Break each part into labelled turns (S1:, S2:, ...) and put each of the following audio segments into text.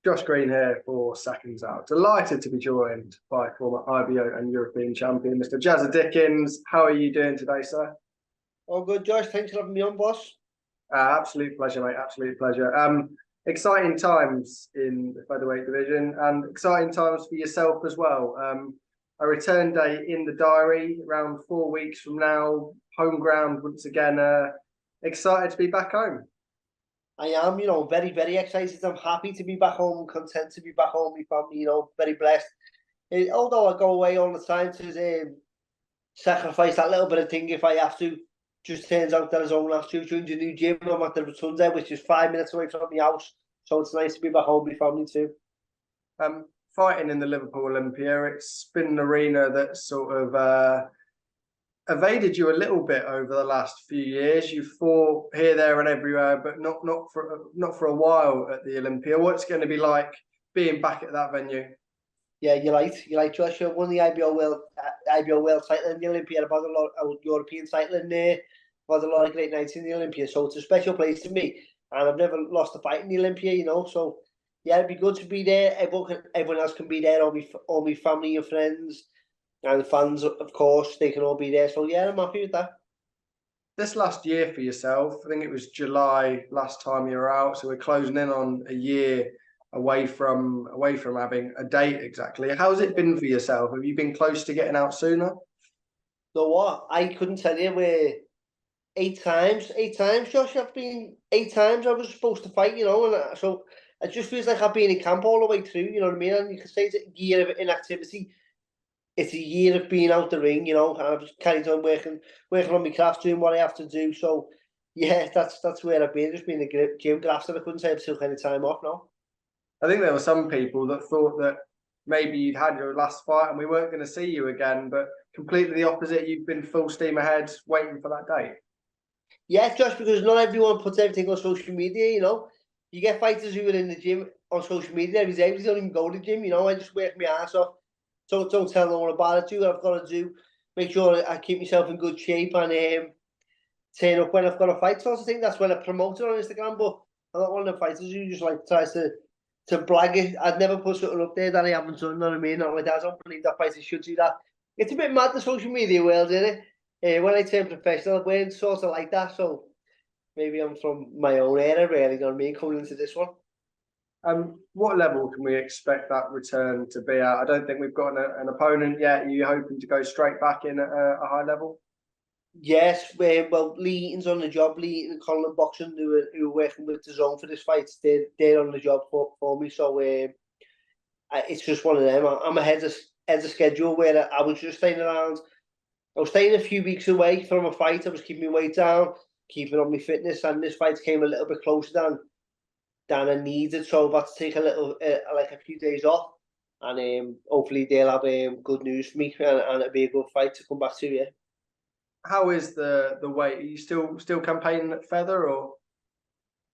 S1: Josh Green here for Seconds Out. Delighted to be joined by former IBO and European champion, Mr. Jazza Dickens. How are you doing today, sir?
S2: All good, Josh. Thanks for having me on, boss.
S1: Absolute pleasure, mate. Absolute pleasure. Exciting times in the featherweight division and exciting times for yourself as well. A return date in the diary around 4 weeks from now. Home ground once again. Excited to be back home.
S2: I am, very, very excited. I'm happy to be back home, content to be back home. My family, very blessed. Although I go away all the time to sacrifice that little bit of thing if I have to, just turns out that I don't have to. Join the new gym. I'm at the Rotunda, which is 5 minutes away from my house. So it's nice to be back home with my family too.
S1: Fighting in the Liverpool Olympia, it's been an arena that sort of evaded you a little bit over the last few years. You fought here, there, and everywhere, but not for a while at the Olympia. What's it going to be like being back at that venue?
S2: Yeah, you're right, Josh. I won the IBO World title in the Olympia. I've had a lot of European title in there. I've had a lot of great nights in the Olympia, so it's a special place to me. And I've never lost a fight in the Olympia, So yeah, it'd be good to be there. Everyone else can be there. All my family and friends. And the fans, of course, they can all be there. So yeah, I'm happy with that.
S1: This last year for yourself, I think it was July last time you were out. So we're closing in on a year away from having a date exactly. How's it been for yourself? Have you been close to getting out sooner?
S2: So what? I couldn't tell you where 8 times, Josh. I've been 8 times I was supposed to fight, and so it just feels like I've been in camp all the way through, you know what I mean? And you can say it's a year of inactivity. It's a year of being out the ring, and I've just carried on working on my craft, doing what I have to do. So, yeah, that's where I've been. Just being a gym grafter. I couldn't say I've took any time off now.
S1: I think there were some people that thought that maybe you'd had your last fight and we weren't going to see you again, but completely the opposite. You've been full steam ahead, waiting for that date.
S2: Yeah, just because not everyone puts everything on social media, You get fighters who are in the gym on social media every day, but they don't even go to the gym, I just work my ass off. So don't tell no one about it. Do what I've got to do. Make sure I keep myself in good shape and turn up when I've got a fight. So I think that's when I promote it on Instagram. But I'm not one of the fighters who just tries to brag it. I'd never put something up there that I haven't done. You know what I mean? Not like that. I don't believe that fighters should do that. It's a bit mad, the social media world, isn't it? When I turn professional, I weren't sort of like that. So maybe I'm from my own era, really. You know what I mean? Coming into this one.
S1: What level can we expect that return to be at? I don't think we've got an opponent yet. Are you hoping to go straight back in at a high level?
S2: Yes, well, Leigh Eaton's on the job. Leigh and Conlan Boxing, who are working with the zone for this fight, they're on the job for me. So it's just one of them. I'm ahead of schedule where I was just staying around. I was staying a few weeks away from a fight. I was keeping my weight down, keeping on my fitness, and this fight came a little bit closer than I needed. So I've had to take a few days off, and hopefully they'll have good news for me, and it'll be a good fight to come back to. Yeah.
S1: How is the weight? Are you still campaigning at feather or?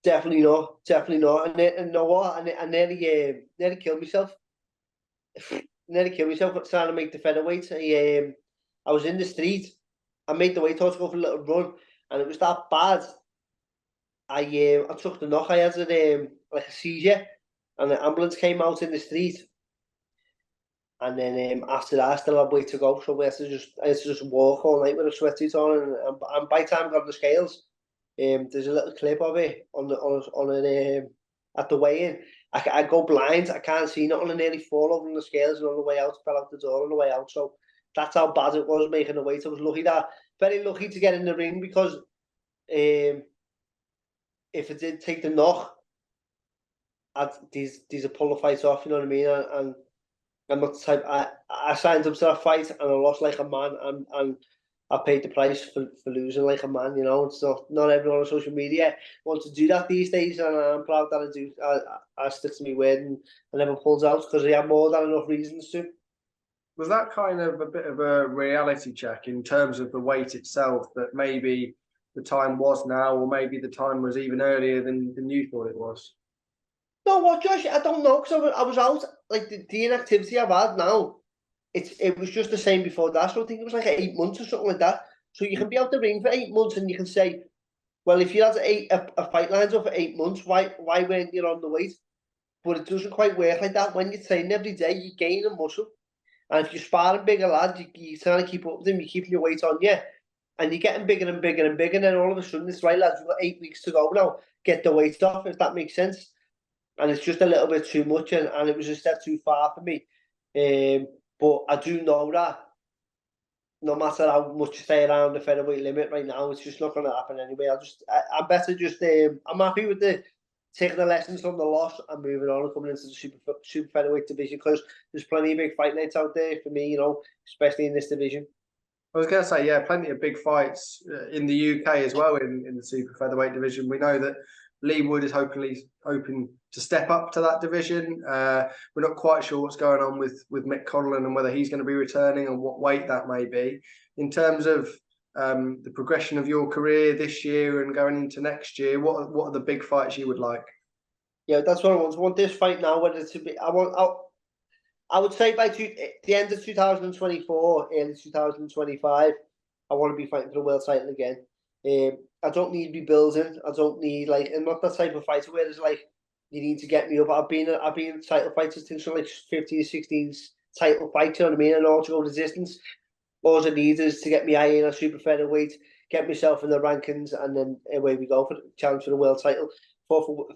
S2: Definitely not. And you know what? I nearly killed myself. Nearly killed myself trying to make the featherweight. I was in the street. I made the weight to go for a little run, and it was that bad. I took the knock. I had like a seizure, and the ambulance came out in the street. And then after that, I still had way to go. So I had to just walk all night with a sweatsuit on, and by the time I got on the scales, there's a little clip of it at the weigh-in. I go blind. I can't see nothing. I nearly fall over on the scales, and on the way out, fell out the door on the way out. So that's how bad it was making the weight. I was very lucky to get in the ring, because if I did take the knock, these are pull the fight off. You know what I mean? And I'm not the type. I signed up to that fight and I lost like a man, and I paid the price for losing like a man. It's not everyone on social media wants to do that these days, and I'm proud that I do. I stick to my word and I never pulls out, because I have more than enough reasons to.
S1: Was that kind of a bit of a reality check in terms of the weight itself, that maybe the time was now, or maybe the time was even earlier than you thought it was?
S2: No, what, Josh? I don't know, because I was out. Like the inactivity I've had now, it was just the same before that. So I think it was like 8 months or something like that. So you can be out the ring for 8 months, and you can say, well, if you had a fight lined up for 8 months, why weren't you on the weight? but it doesn't quite work like that. When you train every day, you gain a muscle. And if you're sparring bigger lads, you're trying to keep up with them, you're keeping your weight on you. And you're getting bigger and bigger and bigger. And then all of a sudden, it's right, lads, we've got 8 weeks to go now. Get the weight off, if that makes sense. And it's just a little bit too much. And it was a step too far for me. But I do know that no matter how much you stay around the featherweight limit right now, it's just not going to happen anyway. I'm better just, I'm happy with taking the lessons from the loss and moving on and coming into the super featherweight division, because there's plenty of big fight nights out there for me, especially in this division.
S1: I was going to say, yeah, plenty of big fights in the UK as well in the super featherweight division. We know that Leigh Wood is hoping to step up to that division. We're not quite sure what's going on with Mick Conlan and whether he's going to be returning and what weight that may be. In terms of the progression of your career this year and going into next year, what are the big fights you would like?
S2: Yeah, that's what I want. I want this fight now, whether to be, I would say by the end of 2024, early 2025, I want to be fighting for the world title again. I don't need to be building. I don't need I'm not that type of fighter where it's like you need to get me up. I've been title fighters since like 15 or 16 title fights. You know what I mean? And all to go the distance. All I need is to get me in a super featherweight, get myself in the rankings, and then away we go for the challenge for the world title. For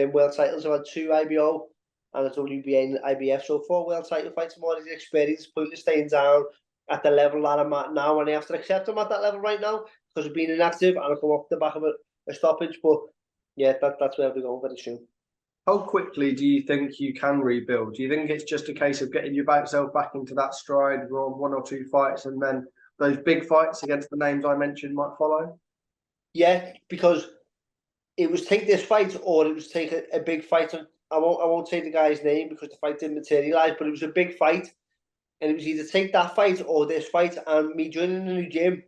S2: world titles, I've had 2 IBO and a WBA and IBF. So 4 world title fights, more of the experience, pointless staying down at the level that I'm at now. And I have to accept I'm at that level right now because I've been inactive and I come off the back of a stoppage. But yeah, that's where we're going very soon.
S1: How quickly do you think you can rebuild? Do you think it's just a case of getting yourself back into that stride, on 1 or 2 fights, and then those big fights against the names I mentioned might follow?
S2: Yeah, because it was take this fight or it was take a big fight. I won't say the guy's name because the fight didn't materialise, but it was a big fight. And it was either take that fight or this fight. And me joining the new gym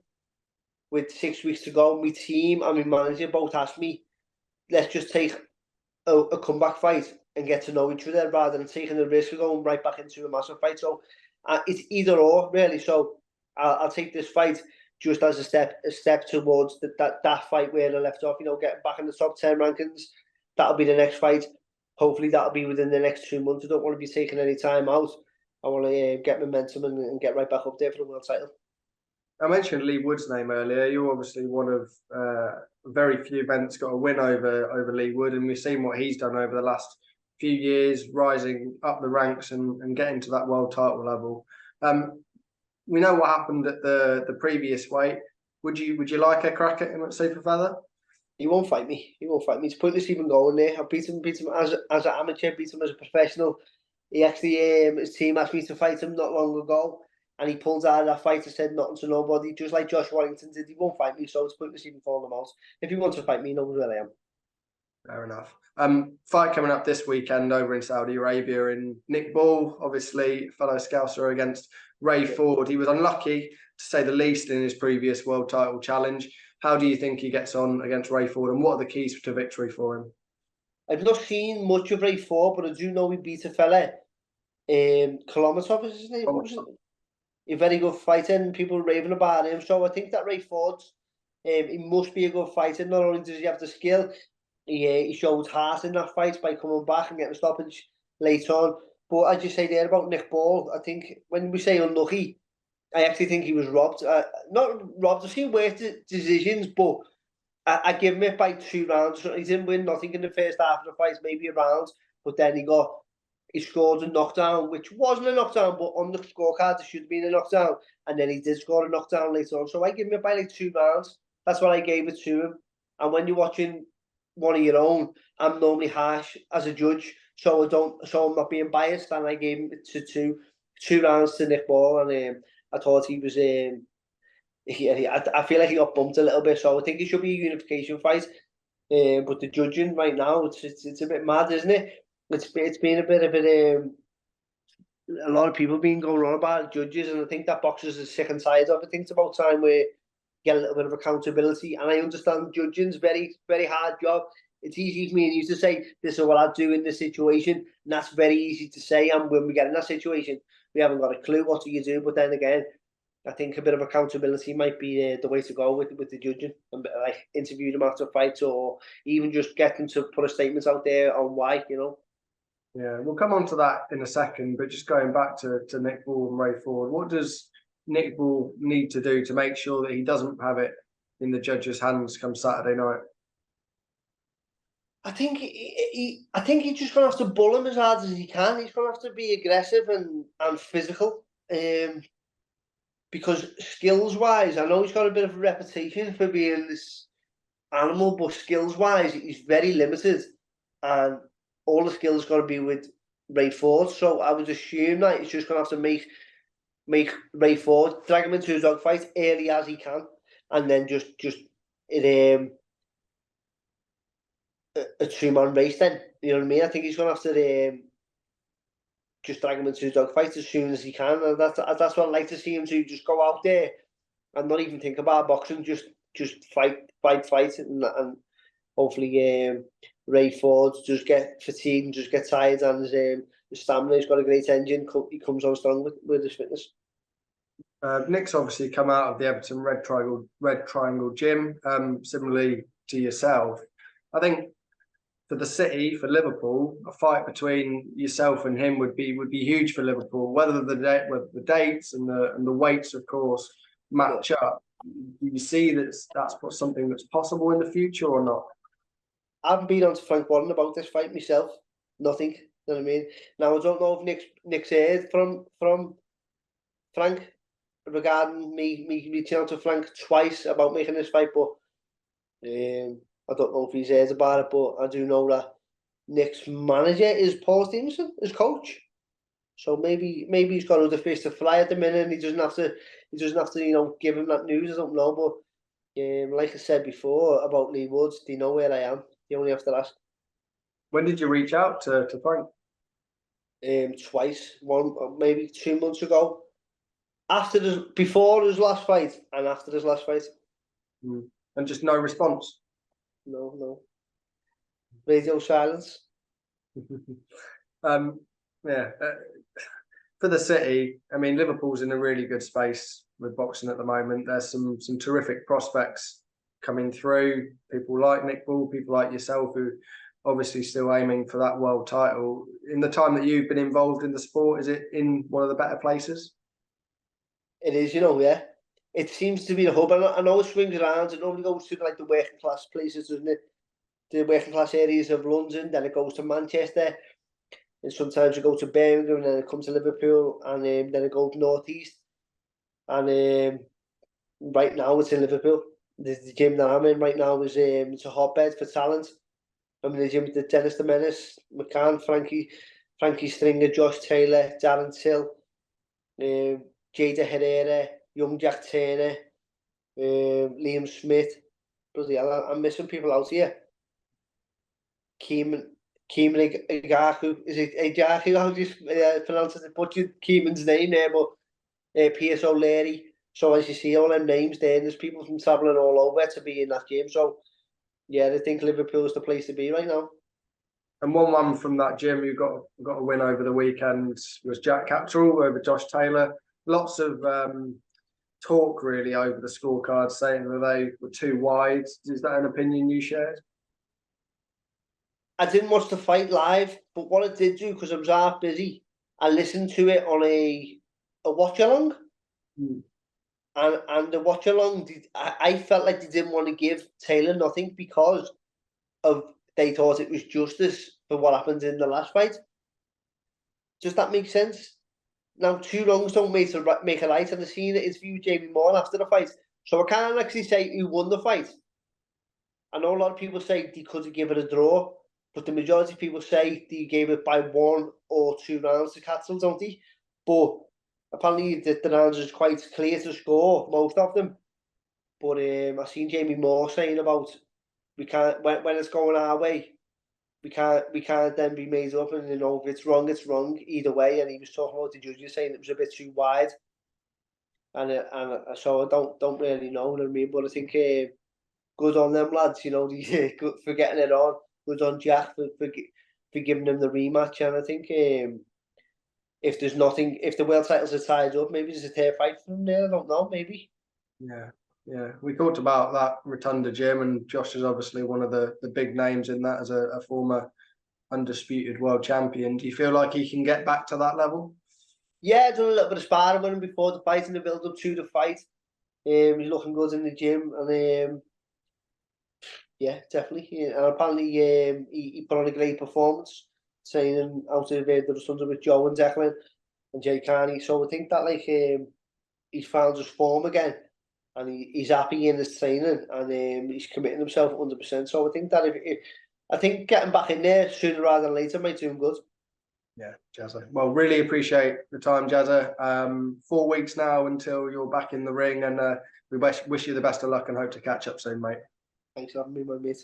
S2: with 6 weeks to go, my team and my manager both asked me, let's just take a comeback fight and get to know each other rather than taking the risk of going right back into a massive fight. So it's either or, really. So I'll take this fight just as a step towards that fight where I left off, getting back in the top 10 rankings. That'll be the next fight. Hopefully that'll be within the next 2 months. I don't want to be taking any time out. I want to get momentum and get right back up there for the world title.
S1: I mentioned Leigh Wood's name earlier. You're obviously one of very few men that's got a win over Leigh Wood, and we've seen what he's done over the last few years, rising up the ranks and getting to that world title level. We know what happened at the previous weight. Would you like a crack at him at super feather?
S2: He won't fight me. It's pointless even going there. I beat him as an amateur, beat him as a professional. He actually, his team asked me to fight him not long ago, and he pulled out of that fight and said nothing to nobody, just like Josh Warrington did. He won't fight me, so it's pointless even calling him out. If he wants to fight me, he knows where I am.
S1: Fair enough. Fight coming up this weekend over in Saudi Arabia, in Nick Ball, obviously fellow Scouser, against Ray Ford. He was unlucky, to say the least, in his previous world title challenge. How do you think he gets on against Ray Ford, and what are the keys to victory for him?
S2: I've not seen much of Ray Ford, but I do know he beat a fella, Kilometov is his name, what was it? A very good fighter, and people raving about him. So I think that Ray Ford, he must be a good fighter. Not only does he have the skill, he showed heart in that fight by coming back and getting a stoppage late on. But as you say there about Nick Ball, I think when we say unlucky, I actually think he was robbed. Not robbed, I've seen worse decisions, but I give him it by 2 rounds. He didn't win nothing in the first half of the fight, maybe a round, but then he scored a knockdown, which wasn't a knockdown, but on the scorecard, it should have been a knockdown. And then he did score a knockdown later on. So I give him it by 2 rounds. That's what I gave it to him. And when you're watching one of your own, I'm normally harsh as a judge, so I'm not being biased. And I gave him it to two rounds to Nick Ball, and I thought he was. I feel like he got bumped a little bit, so I think it should be a unification fight. But the judging right now, it's a bit mad, isn't it? It's been a bit of a lot of people been going on about judges, and I think that boxers are sick and tired of it. I think it's about time we get a little bit of accountability. And I understand judging's very, very hard job. It's easy for me and you to say, this is what I'd do in this situation. And that's very easy to say. And when we get in that situation, we haven't got a clue what do you do. But then again, I think a bit of accountability might be the way to go with the judging. And like interview them after fights, or even just get them to put a statement out there on why,
S1: Yeah, we'll come on to that in a second, but just going back to Nick Ball and Ray Ford, what does Nick Ball need to do to make sure that he doesn't have it in the judges' hands come Saturday night?
S2: I think I think he's just gonna have to bull him as hard as he can. He's gonna have to be aggressive and physical. Because skills wise, I know he's got a bit of a reputation for being this animal, but skills wise, he's very limited, and all the skills got to be with Ray Ford. So I would assume that he's just gonna have to make Ray Ford drag him into a dogfight early as he can, and then just it a 2-man race. Then you know what I mean. I think he's gonna have to just drag him into a dogfight as soon as he can, and that's what I'd like to see him do. Just go out there and not even think about boxing. Just fight, and hopefully Ray Ford just get fatigued and just get tired, and his stamina. He's got a great engine. He comes on strong with his fitness.
S1: Nick's obviously come out of the Everton Red Triangle gym, similarly to yourself. I think for the City, for Liverpool, a fight between yourself and him would be huge for Liverpool. Whether the dates and the weights, of course, match up. Do you see that's something that's possible in the future or not?
S2: I haven't been on to Frank Warren about this fight myself. Nothing. You know what I mean? Now I don't know if Nick's heard from Frank regarding me reaching out to Frank twice about making this fight, but I don't know if he's heard about it. But I do know that Nick's manager is Paul Stevenson, his coach. So maybe he's got other fish to fly at the minute, and he doesn't have to give him that news. I don't know, but like I said before about Leigh Wood, they know where I am. You only have to ask.
S1: When did you reach out to Frank?
S2: Twice, one maybe 2 months ago. Before his last fight and after his last fight.
S1: And just no response.
S2: No. Radio silence.
S1: Yeah. For the City, I mean, Liverpool's in a really good space with boxing at the moment. There's some terrific prospects coming through. People like Nick Ball, people like yourself, who obviously still aiming for that world title. In the time that you've been involved in the sport, is it in one of the better places?
S2: It is, yeah. It seems to be the hub. I know it swings around. It normally goes to like the working class places, doesn't it? The working class areas of London. Then it goes to Manchester, and sometimes it goes to Birmingham, and then it comes to Liverpool, and then it goes northeast. And right now it's in Liverpool. The gym that I'm in right now is it's a hotbed for talent. I'm in the gym with the Dennis the Menace, McCann, Frankie Stringer, Josh Taylor, Darren Till, Jada Herrera, young Jack Turner, Liam Smith. Bloody hell, I'm missing people out here. Keeman Igaku. Is it Igaku? How do you pronounce it? Butchered Keeman's name there, but Pierce O'Leary. So as you see all them names there, and there's people from travelling all over to be in that gym. So yeah, I think Liverpool is the place to be right now.
S1: And 1-1 from that gym, you got a win over the weekend. It was Jack Captrell over Josh Taylor. Lots of talk really over the scorecards saying that they were too wide. Is that an opinion you shared?
S2: I didn't watch the fight live, but what I did do, because I was half busy, I listened to it on a watch along. And the watch along, I felt like they didn't want to give Taylor nothing because they thought it was justice for what happened in the last fight. Does that make sense? Now, 2 wrongs don't make a right, and I've seen it interview Jamie Moore after the fight, so I can't actually say who won the fight. I know a lot of people say they could have given it a draw, but the majority of people say they gave it by 1 or 2 rounds to Cattle, don't they? But apparently the rounds is quite clear to score, most of them. But I've seen Jamie Moore saying about we can't when it's going our way, we can't then be made up, and if it's wrong either way. And he was talking about the judges saying it was a bit too wide, and so I don't really know what I mean. But I think good on them lads, good for getting it on. Good on Jack for giving them the rematch. And I think if the world titles are tied up, maybe there's a fair fight for them there. I don't know, maybe.
S1: Yeah. We talked about that Rotunda gym, and Josh is obviously one of the big names in that as a former undisputed world champion. Do you feel like he can get back to that level?
S2: Yeah, I've done a little bit of sparring with him before the fight and the build up to the fight. He's looking good in the gym, and yeah, definitely. Yeah, and apparently, he put on a great performance, training out of the sons with Joe and Declan and Jay Carney. So I think that he's found his form again, and he's happy in his training, and he's committing himself 100%. So I think that I think getting back in there sooner rather than later might do him good.
S1: Yeah, Jazza. Well, really appreciate the time, Jazza. 4 weeks now until you're back in the ring, and we wish you the best of luck and hope to catch up soon, mate.
S2: Thanks for having me, my mate.